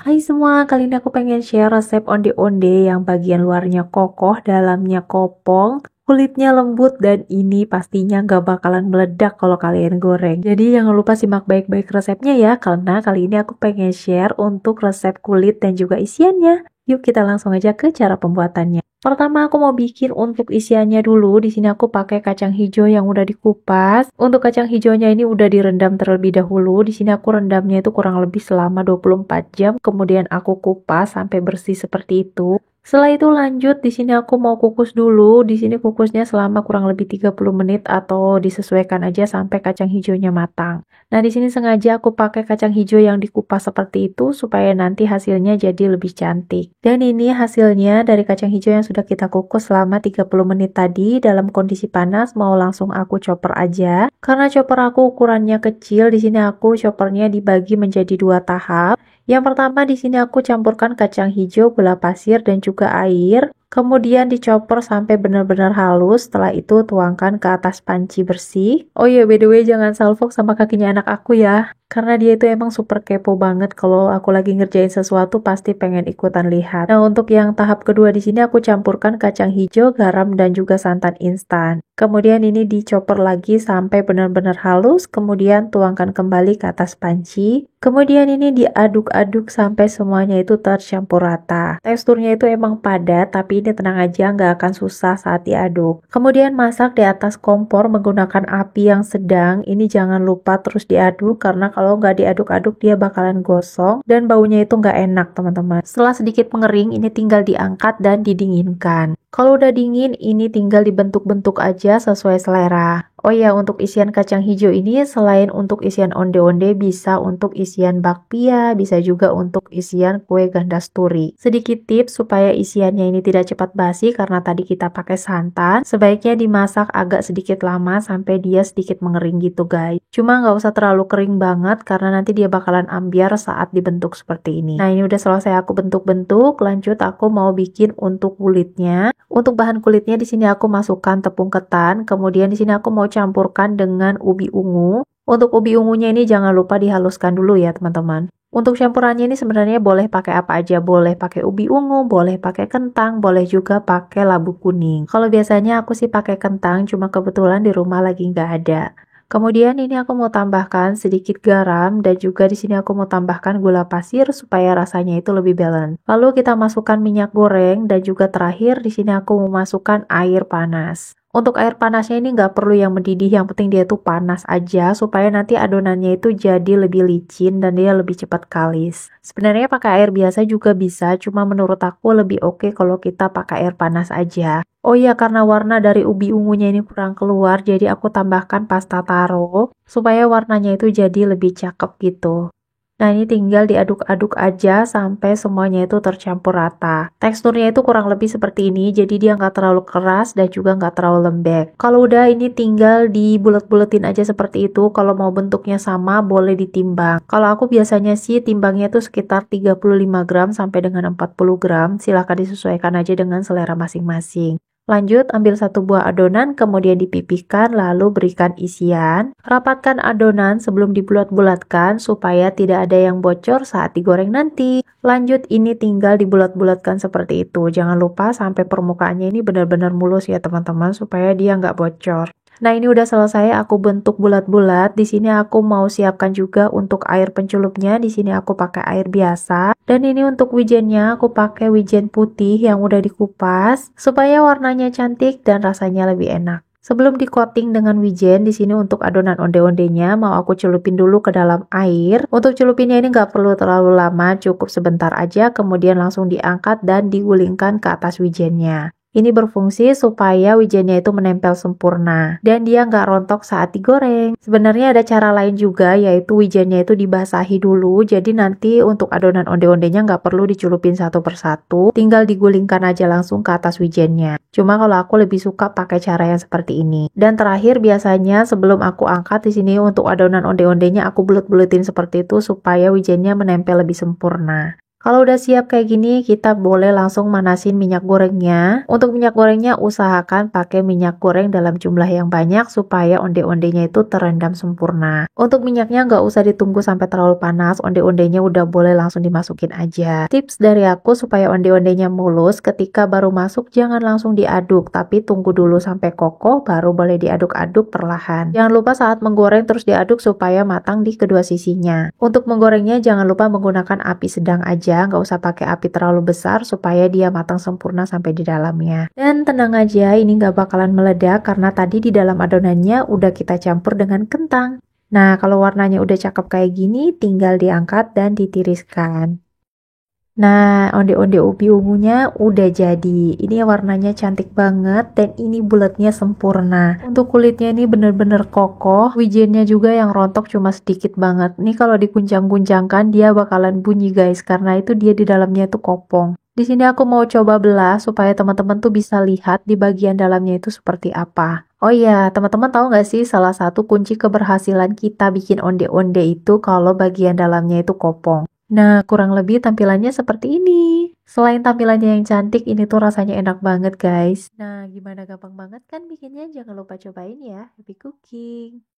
Hai semua, kali ini aku pengen share resep onde-onde yang bagian luarnya kokoh, dalamnya kopong, kulitnya lembut, dan ini pastinya gak bakalan meledak kalau kalian goreng. Jadi jangan lupa simak baik-baik resepnya ya, karena kali ini aku pengen share untuk resep kulit dan juga isiannya. Yuk kita langsung aja ke cara pembuatannya. Pertama aku mau bikin untuk isiannya dulu. Di sini aku pakai kacang hijau yang udah dikupas. Untuk kacang hijaunya ini udah direndam terlebih dahulu. Di sini aku rendamnya itu kurang lebih selama 24 jam. Kemudian aku kupas sampai bersih seperti itu. Setelah itu lanjut di sini aku mau kukus dulu. Di sini kukusnya selama kurang lebih 30 menit atau disesuaikan aja sampai kacang hijaunya matang. Nah, di sini sengaja aku pakai kacang hijau yang dikupas seperti itu supaya nanti hasilnya jadi lebih cantik. Dan ini hasilnya dari kacang hijau yang sudah kita kukus selama 30 menit tadi dalam kondisi panas. Mau langsung aku chopper aja. Karena chopper aku ukurannya kecil, di sini aku choppernya dibagi menjadi 2 tahap. Yang pertama di sini aku campurkan kacang hijau, gula pasir, dan juga air. Kemudian dicoper sampai benar-benar halus. Setelah itu tuangkan ke atas panci bersih. Oh iya, by the way jangan salfok sama kakinya anak aku ya. Karena dia itu emang super kepo banget kalau aku lagi ngerjain sesuatu pasti pengen ikutan lihat. Nah, untuk yang tahap kedua di sini aku campurkan kacang hijau, garam, dan juga santan instan. Kemudian ini dicoper lagi sampai benar-benar halus, kemudian tuangkan kembali ke atas panci. Kemudian ini diaduk-aduk sampai semuanya itu tercampur rata. Teksturnya itu emang padat, tapi ini tenang aja nggak akan susah saat diaduk. Kemudian masak di atas kompor menggunakan api yang sedang. Ini jangan lupa terus diaduk karena kalau nggak diaduk-aduk dia bakalan gosong dan baunya itu nggak enak teman-teman. Setelah sedikit mengering ini tinggal diangkat dan didinginkan. Kalau udah dingin ini tinggal dibentuk-bentuk aja sesuai selera. Oh ya, untuk isian kacang hijau ini selain untuk isian onde-onde bisa untuk isian bakpia, bisa juga untuk isian kue gandasturi. Sedikit tips supaya isiannya ini tidak cepat basi karena tadi kita pakai santan, sebaiknya dimasak agak sedikit lama sampai dia sedikit mengering gitu guys. Cuma nggak usah terlalu kering banget karena nanti dia bakalan ambiar saat dibentuk seperti ini. Nah, ini udah selesai aku bentuk-bentuk, lanjut aku mau bikin untuk kulitnya. Untuk bahan kulitnya di sini aku masukkan tepung ketan, kemudian di sini aku mau campurkan dengan ubi ungu. Untuk ubi ungunya ini jangan lupa dihaluskan dulu ya teman-teman. Untuk campurannya ini sebenarnya boleh pakai apa aja, boleh pakai ubi ungu, boleh pakai kentang, boleh juga pakai labu kuning. Kalau biasanya aku sih pakai kentang, cuma kebetulan di rumah lagi nggak ada. Kemudian ini aku mau tambahkan sedikit garam dan juga di sini aku mau tambahkan gula pasir supaya rasanya itu lebih balance. Lalu kita masukkan minyak goreng dan juga terakhir di sini aku mau masukkan air panas. Untuk air panasnya ini nggak perlu yang mendidih, yang penting dia tuh panas aja supaya nanti adonannya itu jadi lebih licin dan dia lebih cepat kalis. Sebenarnya pakai air biasa juga bisa, cuma menurut aku lebih oke kalau kita pakai air panas aja. Oh iya, karena warna dari ubi ungunya ini kurang keluar, jadi aku tambahkan pasta taro supaya warnanya itu jadi lebih cakep gitu. Nah, ini tinggal diaduk-aduk aja sampai semuanya itu tercampur rata. Teksturnya itu kurang lebih seperti ini, jadi dia nggak terlalu keras dan juga nggak terlalu lembek. Kalau udah ini tinggal dibulet-buletin aja seperti itu. Kalau mau bentuknya sama, boleh ditimbang. Kalau aku biasanya sih timbangnya itu sekitar 35 gram sampai dengan 40 gram. Silahkan disesuaikan aja dengan selera masing-masing. Lanjut, ambil satu buah adonan, kemudian dipipihkan, lalu berikan isian. Rapatkan adonan sebelum dibulat-bulatkan supaya tidak ada yang bocor saat digoreng nanti. Lanjut, ini tinggal dibulat-bulatkan seperti itu. Jangan lupa sampai permukaannya ini benar-benar mulus ya teman-teman, supaya dia nggak bocor. Nah, ini udah selesai aku bentuk bulat-bulat. Di sini aku mau siapkan juga untuk air pencelupnya. Di sini aku pakai air biasa. Dan ini untuk wijennya aku pakai wijen putih yang udah dikupas supaya warnanya cantik dan rasanya lebih enak. Sebelum di-coating dengan wijen, di sini untuk adonan onde-ondenya mau aku celupin dulu ke dalam air. Untuk celupinnya ini nggak perlu terlalu lama, cukup sebentar aja, kemudian langsung diangkat dan digulingkan ke atas wijennya. Ini berfungsi supaya wijennya itu menempel sempurna dan dia nggak rontok saat digoreng. Sebenarnya ada cara lain juga, yaitu wijennya itu dibasahi dulu. Jadi nanti untuk adonan onde-ondenya nggak perlu dicelupin satu persatu, tinggal digulingkan aja langsung ke atas wijennya. Cuma kalau aku lebih suka pakai cara yang seperti ini. Dan terakhir biasanya sebelum aku angkat di sini untuk adonan onde-ondenya aku bulet-buletin seperti itu supaya wijennya menempel lebih sempurna. Kalau udah siap kayak gini, kita boleh langsung manasin minyak gorengnya. Untuk minyak gorengnya, usahakan pakai minyak goreng dalam jumlah yang banyak supaya onde-ondenya itu terendam sempurna. Untuk minyaknya nggak usah ditunggu sampai terlalu panas, onde-ondenya udah boleh langsung dimasukin aja. Tips dari aku supaya onde-ondenya mulus, ketika baru masuk jangan langsung diaduk, tapi tunggu dulu sampai kokoh, baru boleh diaduk-aduk perlahan. Jangan lupa saat menggoreng terus diaduk supaya matang di kedua sisinya. Untuk menggorengnya jangan lupa menggunakan api sedang aja, nggak usah pakai api terlalu besar supaya dia matang sempurna sampai di dalamnya. Dan tenang aja, ini nggak bakalan meledak karena tadi di dalam adonannya udah kita campur dengan kentang. Nah, kalau warnanya udah cakep kayak gini, tinggal diangkat dan ditiriskan. Nah, onde-onde ubi ungunya udah jadi. Ini warnanya cantik banget dan ini bulatnya sempurna. Untuk kulitnya ini bener-bener kokoh. Wijennya juga yang rontok cuma sedikit banget. Ini kalau diguncang-guncangkan dia bakalan bunyi guys, karena itu dia di dalamnya itu kopong. Di sini aku mau coba belah supaya teman-teman tuh bisa lihat di bagian dalamnya itu seperti apa. Oh iya, teman-teman tahu nggak sih salah satu kunci keberhasilan kita bikin onde-onde itu kalau bagian dalamnya itu kopong. Nah, kurang lebih tampilannya seperti ini. Selain tampilannya yang cantik, ini tuh rasanya enak banget, guys. Nah, gimana gampang banget kan bikinnya? Jangan lupa cobain ya. Happy cooking!